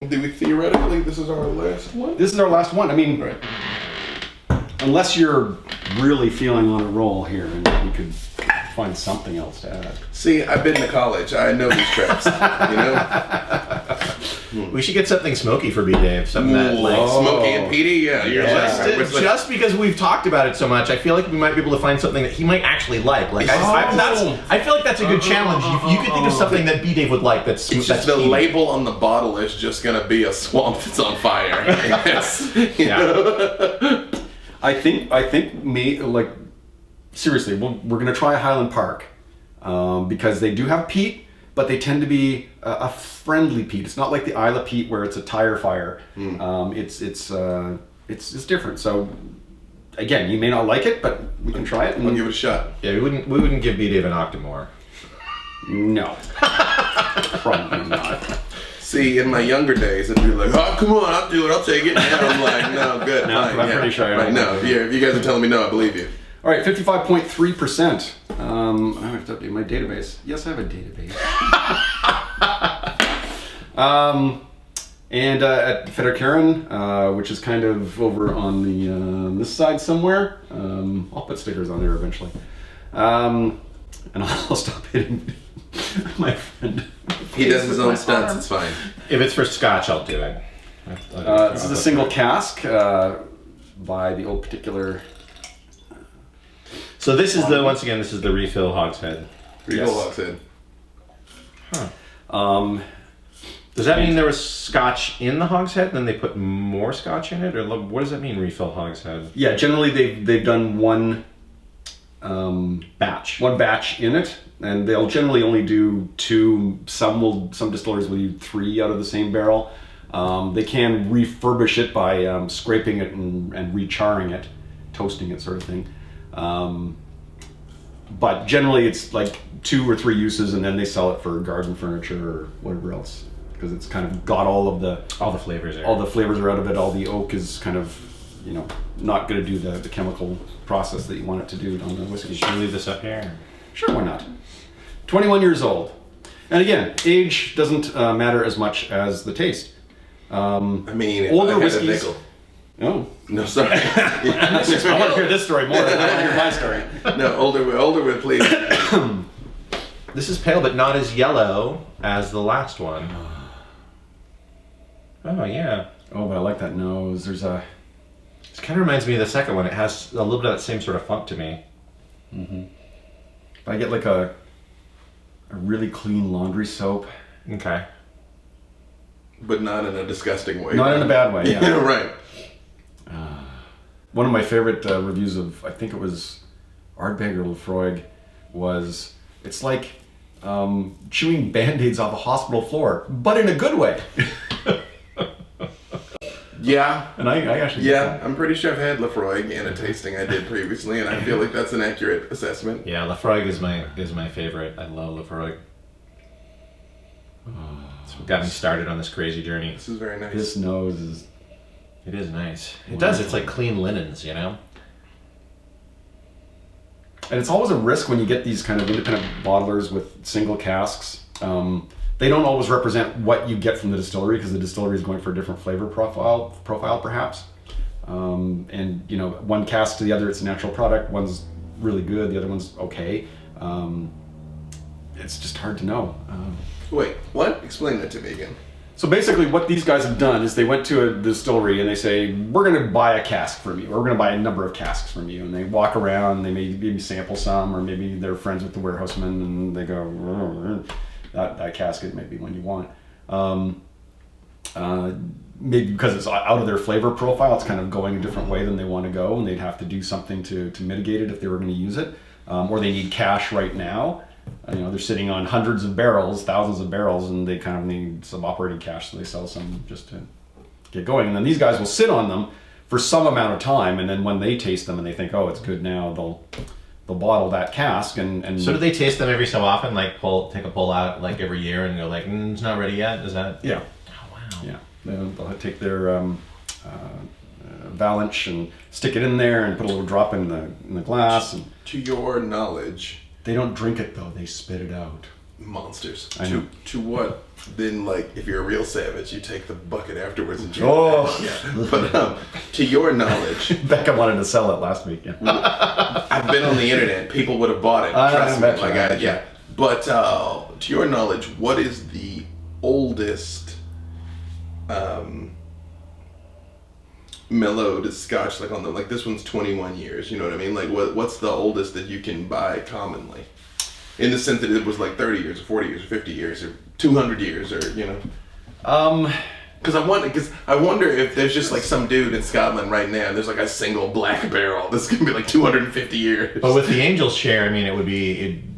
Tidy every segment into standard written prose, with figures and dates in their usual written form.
Do we theoretically, this is our last one? This is our last one. I mean, Right. unless you're really feeling on a roll here, and we could find something else to add. See, I've been to college. I know these traps. You know? We should get something smoky for B-Dave. Something that, like, Smoky and peaty? Yeah. You're just because we've talked about it so much, I feel like we might be able to find something that he might actually like. Like, I feel like that's a good challenge. If you could think of something that B-Dave would like that's it's just the label on the bottle is just going to be a swamp that's on fire. I think like, seriously, we're going to try a Highland Park because they do have peat, but they tend to be a friendly peat. It's not like the Isla peat where it's a tire fire. It's different. So again, you may not like it, but we can try it. And I'll give it a shot. Yeah, we wouldn't give B-Dave an Octomore. No, probably not. See, in my younger days, I'd be like, "Oh, come on, I'll do it. I'll take it." And I'm like, "No, good. No, fine, I'm pretty sure. Right, no, if you guys are telling me no, I believe you. All right, 55.3%. I have to update my database. Yes, I have a database. And at Fettercarin, which is kind of over on the this side somewhere. I'll put stickers on there eventually. And I'll stop hitting my friend. He does his own stunts. It's fine. If it's for Scotch, I'll do it. This is a single cask by the old particular. So this is once again, this is the refill hogshead. Refill hogshead. Huh. Does that mean there was Scotch in the hogshead, then they put more Scotch in it, or what does that mean, refill hogshead? Yeah, generally they've done one batch in it, and they'll generally only do 2. Some distillers will do 3 out of the same barrel. They can refurbish it by scraping it and recharring it, toasting it, sort of thing. But generally it's like 2 or 3 uses, and then they sell it for garden furniture or whatever else, because it's kind of got all the flavors there. All the flavors are out of it. All the oak is kind of, not going to do the chemical process that you want it to do on the whiskey. Should we leave this up here? Sure, why not? 21 years old. And again, age doesn't matter as much as the tast. I mean, if older I had whiskeys. a nickel. Oh. No, sorry. I want to hear this story more than I want to hear my story. No, older with please. This is pale, but not as yellow as the last one. Oh, yeah. Oh, but I like that nose. There's a... It kind of reminds me of the second one. It has a little bit of that same sort of funk to me. Mm-hmm. But I get like a really clean laundry soap. Okay. But not in a disgusting way. Not in a bad way, yeah. Yeah, right. One of my favorite reviews of, I think it was Ardbeg or Lefroy, was, it's like chewing Band-Aids off a hospital floor, but in a good way. Yeah. And I actually... Yeah, I'm pretty sure I've had Lefroy in a tasting I did previously, and I feel like that's an accurate assessment. Yeah, Lefroy is my favorite. I love Lefroy. It's what got me started on this crazy journey. This is very nice. This nose is... It is nice. It does. It's like clean linens, And it's always a risk when you get these kind of independent bottlers with single casks. They don't always represent what you get from the distillery, because the distillery is going for a different flavor profile perhaps. And one cask to the other, it's a natural product. One's really good, the other one's okay. It's just hard to know. Wait, what? Explain that to me again. So basically what these guys have done is they went to a distillery and they say, we're going to buy a cask from you, or we're going to buy a number of casks from you. And they walk around, they maybe sample some, or maybe they're friends with the warehouseman and they go, that casket may be one you want. Maybe because it's out of their flavor profile, it's kind of going a different way than they want to go, and they'd have to do something to mitigate it if they were going to use it. Or they need cash right now. They're sitting on hundreds of barrels, thousands of barrels, and they kind of need some operating cash, so they sell some just to get going. And then these guys will sit on them for some amount of time, and then when they taste them and they think, oh, it's good now, they'll bottle that cask. And so do they taste them every so often, like take a pull out like every year and go like, it's not ready yet? Is that? Yeah. Oh, wow. Yeah. They'll take their Valanche and stick it in there and put a little drop in the glass. And to your knowledge, they don't drink it though; they spit it out. monsters. I know. To what? Then, like, if you're a real savage, you take the bucket afterwards and drink Oh. it. Yeah. But to your knowledge, Becca wanted to sell it last week. Yeah. I've been on the internet. People would have bought it. Trust me. Yeah. But to your knowledge, what is the oldest mellowed Scotch? Like this one's 21 years. You know what I mean? Like what's the oldest that you can buy commonly? In the sense that it was like 30 years or 40 years or 50 years or 200 years or, you know. Because I wonder if there's just like some dude in Scotland right now, and there's like a single black barrel that's gonna be like 250 years. But with the Angel's share, I mean,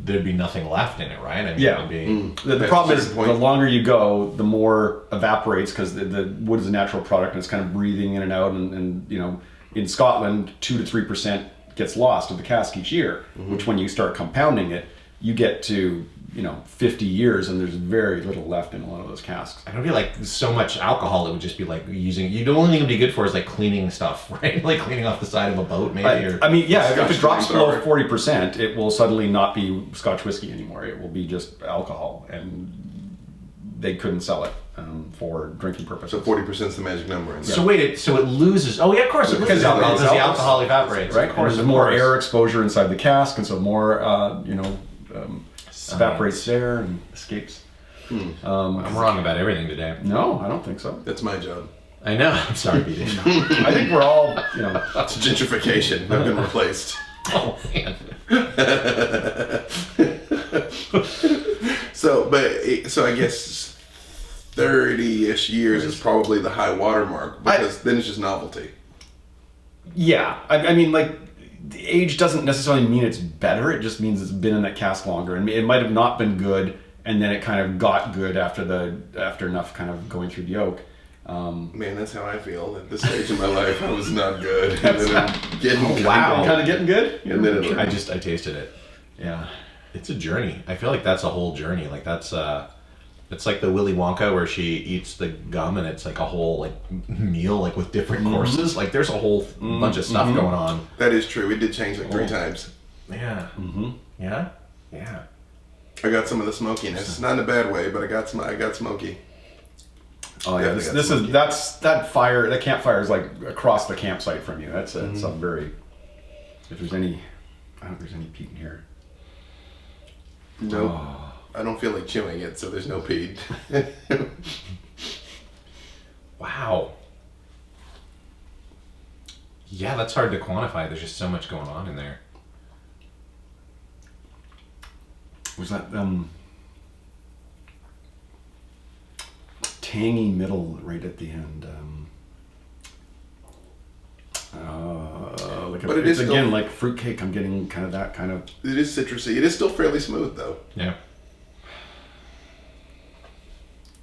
there'd be nothing left in it, right? I mean, Yeah. it would be, The problem is the longer you go, the more evaporates because the wood is a natural product and it's kind of breathing in and out. And you know, in Scotland, 2 to 3% gets lost of the cask each year. Which when you start compounding it, you get to 50 years and there's very little left in a lot of those casks. and it'd be like so much alcohol. It would just be like using. The only thing it'd be good for is like cleaning stuff, right? Like cleaning off the side of a boat, maybe. I mean, yeah, if it drops below flamethrower. 40%, it will suddenly not be Scotch whiskey anymore. It will be just alcohol, and they couldn't sell it for drinking purposes. So 40% is the magic number. In So wait, so it loses. Oh yeah, of course it loses alcohol because the alcohol evaporates. Right? Of course, There's of more course. air exposure inside the cask, and so more, evaporates there and escapes. I'm wrong about everything today. No, I don't think so. That's my job. I know. I'm sorry, Peter. I think we're all, It's gentrification. I've been replaced. Oh man. So I guess 30-ish years is probably the high water mark because then it's just novelty. yeah. I mean, like, the age doesn't necessarily mean it's better. It just means it's been in that cask longer, and it might have not been good, and then it kind of got good after enough kind of going through the oak. Man, that's how I feel at this stage in my life. I was not good, and then I'm getting Wow. Kind of getting good. And then I tasted it. Yeah. It's a journey. I feel like that's a whole journey. Like that's it's like the Willy Wonka where she eats the gum and it's like a whole like meal like with different courses. Like there's a whole bunch of stuff going on. That is true. It did change like 3 times. Yeah. Yeah. Yeah. I got some of the smokiness, not in a bad way, but I got smoky. Oh yeah, that fire. That campfire is like across the campsite from you. That's it's a very. If there's any, I don't know if there's any peat in here. Nope. I don't feel like chewing it, so there's no peat. Wow. Yeah, that's hard to quantify. There's just so much going on in there. Was that tangy middle right at the end? But it is it's still- again like fruitcake. I'm getting kind of that kind of. It is citrusy. It is still fairly smooth, though. Yeah.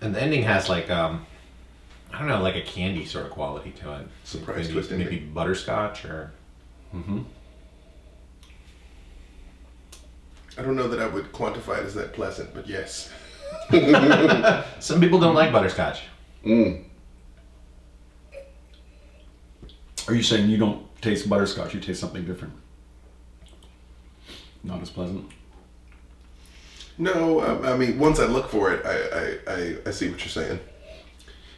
And the ending has like I don't know, like a candy sort of quality to it. Surprise maybe, twist ending. maybe butterscotch or. I don't know that I would quantify it as that pleasant, but yes. Some people don't like butterscotch. Are you saying you don't taste butterscotch? You taste something different? Not as pleasant. No, I mean, once I look for it, I see what you're saying.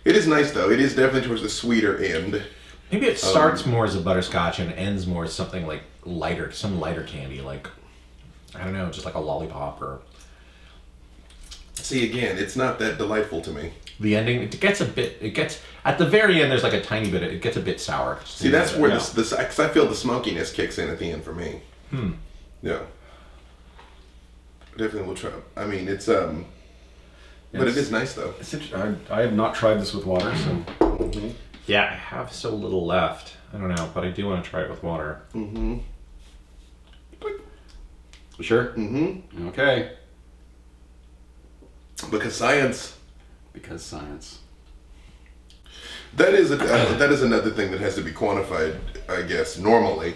It is nice, though. It is definitely towards the sweeter end. Maybe it starts more as a butterscotch and ends more as something like lighter, some lighter candy, like I don't know, just like a lollipop or. See, again, it's not that delightful to me. The ending, it gets at the very end. There's like a tiny bit. It gets a bit sour. See, that's where because I feel the smokiness kicks in at the end for me. Yeah. Definitely will try. I mean, it's but it is nice though. It's I have not tried this with water, so. Yeah, I have so little left. I don't know, but I do want to try it with water. Sure. Okay. Because science. Because science. That is that is another thing that has to be quantified, I guess, normally.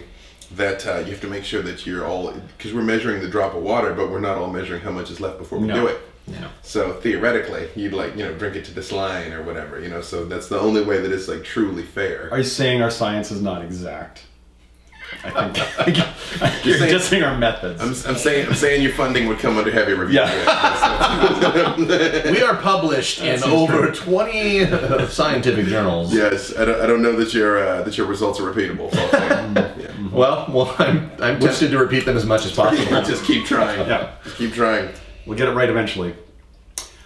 That you have to make sure that you're all, because we're measuring the drop of water, but we're not all measuring how much is left before we do it. No. So theoretically, you'd drink it to this line or whatever, so that's the only way that it's like truly fair. Are you saying our science is not exact? I think you're saying- adjusting our methods. I'm saying your funding would come under heavy review. Yeah. We are published in over 20 scientific journals. Yes, I don't know that your results are repeatable. So I'll say. Yeah. Well, I'm tempted to repeat them as much as possible. Just keep trying. Yeah. Just keep trying. We'll get it right eventually.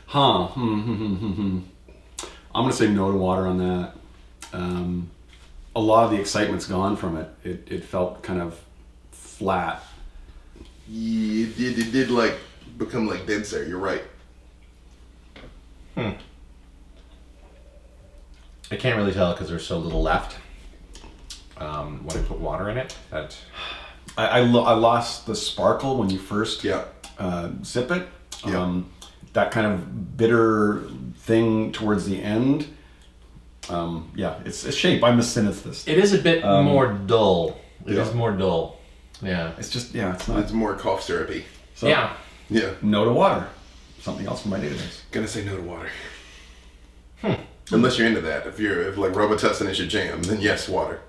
Huh. I'm gonna say no to water on that. A lot of the excitement's gone from it. It felt kind of flat. Yeah, it did like become like denser. You're right. I can't really tell because there's so little left. When I put water in it, that I lost the sparkle when you first Yeah. sip it. Yeah. That kind of bitter thing towards the end. It's a shape. I'm a synesthist. it is a bit more dull. It is Yeah. more dull. Yeah. It's just it's not. It's more cough syrupy. So, Yeah. Yeah. No to water. Something else from my database. Gonna say no to water. Unless you're into that. If like Robitussin is your jam, then yes, water.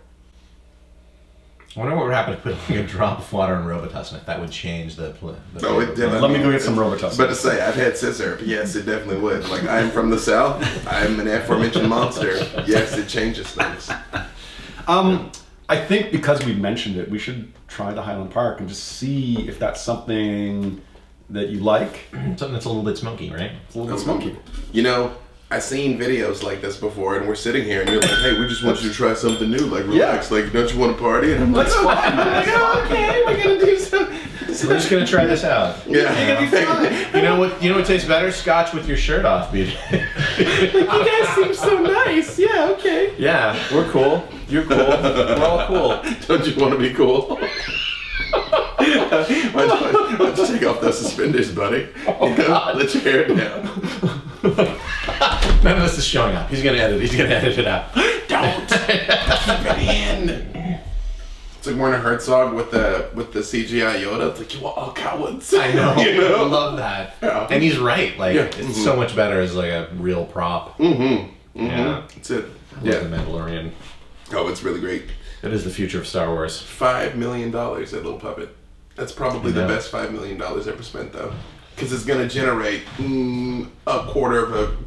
I wonder what would happen if put like a drop of water in Robitussin, if that would change the Oh, it flavor. definitely. Let me go get some Robitussin. But to say, I've had scissor. Yes, it definitely would. Like, I'm from the South. I'm an aforementioned monster. Yes, it changes things. I think because we mentioned it, we should try the Highland Park and just see if that's something that you like. Something that's a little bit smoky, right? It's a little bit smoky. You know, I've seen videos like this before, and we're sitting here, and you're like, hey, we just want you to try something new. Like, relax. Like, don't you want to party? And I'm like, That's fine. Like, oh, okay, we're gonna do something. We're just gonna try this out. yeah. You know what? You know what tastes better? Scotch with your shirt off, BJ. You guys seem so nice. Yeah, okay. Yeah, we're cool. You're cool. We're all cool. Don't you want to be cool? Why don't you take off those suspenders, buddy? Let your hair down. None of this is showing up. He's gonna edit. He's gonna edit it out. Don't keep it in. It's like Werner Herzog with the CGI Yoda. It's like, you are all cowards. I know. You know? I love that. Yeah. And he's right. Like Yeah. it's so much better as like a real prop. Yeah. That's it. Yeah. The Mandalorian. Oh, it's really great. It is the future of Star Wars. $5 million, that little puppet. That's probably the Yeah. best $5 million ever spent, though. Because it's going to generate $250